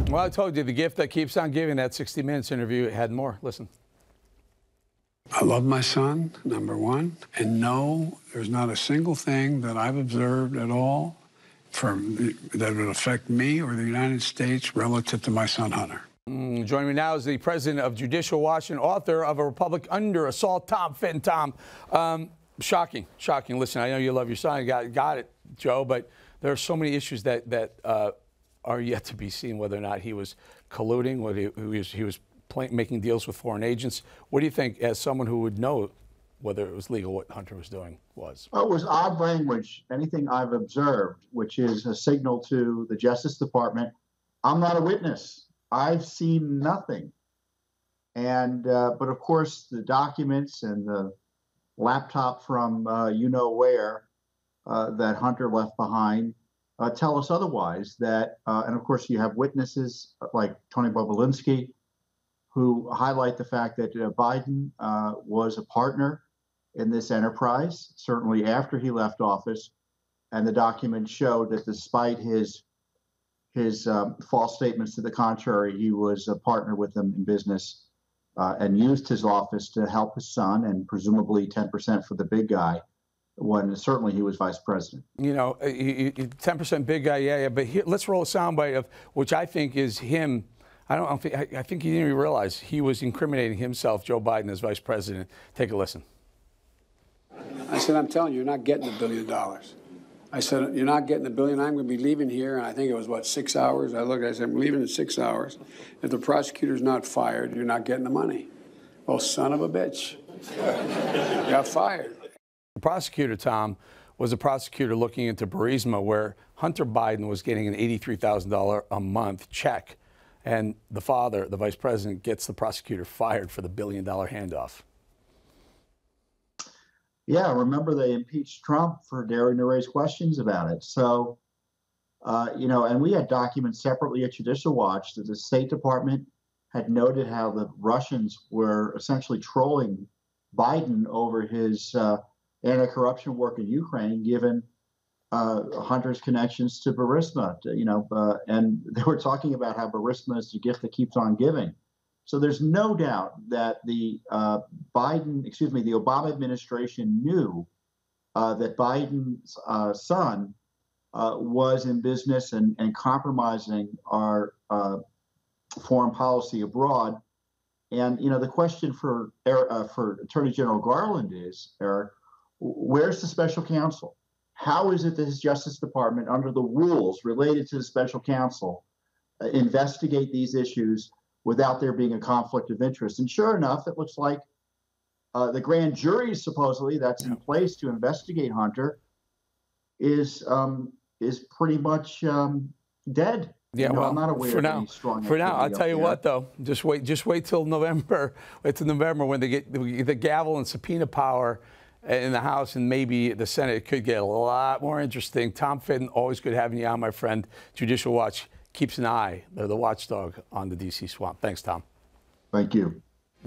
Well, I told you, the gift that keeps on giving. That 60 Minutes interview had more. Listen. I love my son, number one, and no, there's not a single thing that I've observed at all that would affect me or the United States relative to my son, Hunter. Joining me now is the president of Judicial Watch and author of A Republic Under Assault, Tom Fitton. Tom, shocking. Listen, I know you love your son. Got it, Joe, but there are so many issues that are yet to be seen, whether or not he was colluding, whether he was making deals with foreign agents. What do you think, as someone who would know whether it was legal, what Hunter was doing was? Well, it was odd language, anything I've observed, which is a signal to the Justice Department, I'm not a witness. I've seen nothing. And, but of course, the documents and the laptop from you-know-where that Hunter left behind tell us otherwise. That, and of course, you have witnesses like Tony Bobolinsky, who highlight the fact that Biden was a partner in this enterprise, certainly after he left office. And the documents showed that despite his false statements to the contrary, he was a partner with them in business and used his office to help his son, and presumably 10% for the big guy when certainly he was vice president. You know, 10% big guy, yeah. But let's roll a soundbite of which I think is him. I think he didn't even realize he was incriminating himself, Joe Biden, as vice president. Take a listen. I said, I'm telling you, you're not getting $1 billion. I said, you're not getting $1 billion. I'm going to be leaving here. And I think it was, what, 6 hours? I looked, I said, I'm leaving in 6 hours. If the prosecutor's not fired, you're not getting the money. Well, son of a bitch. Got fired. The prosecutor, Tom, was a prosecutor looking into Burisma, where Hunter Biden was getting an $83,000 a month check. And the father, the vice president, gets the prosecutor fired for the $1 billion handoff. Yeah, remember they impeached Trump for daring to raise questions about it. So, you know, and we had documents separately at Judicial Watch that the State Department had noted how the Russians were essentially trolling Biden over his anti-corruption work in Ukraine, given Hunter's connections to Burisma, you know, and they were talking about how Burisma is the gift that keeps on giving. So there's no doubt that the Obama administration knew that Biden's son was in business and compromising our foreign policy abroad. And, you know, the question for Attorney General Garland is, Eric, where's the special counsel? How is it that his Justice Department, under the rules related to the special counsel, investigate these issues without there being a conflict of interest? And sure enough, it looks like the grand jury, supposedly, that's in place to investigate Hunter is pretty much dead. Yeah, you know, well, I'm not aware for of now, any strong for now, I'll tell you there. what, though, just wait till November. Wait till November when they get the gavel and subpoena power in the House and maybe the Senate. It could get a lot more interesting. Tom Fitton, always good having you on, my friend. Judicial Watch keeps an eye, they're the watchdog on the D.C. swamp. Thanks, Tom. Thank you.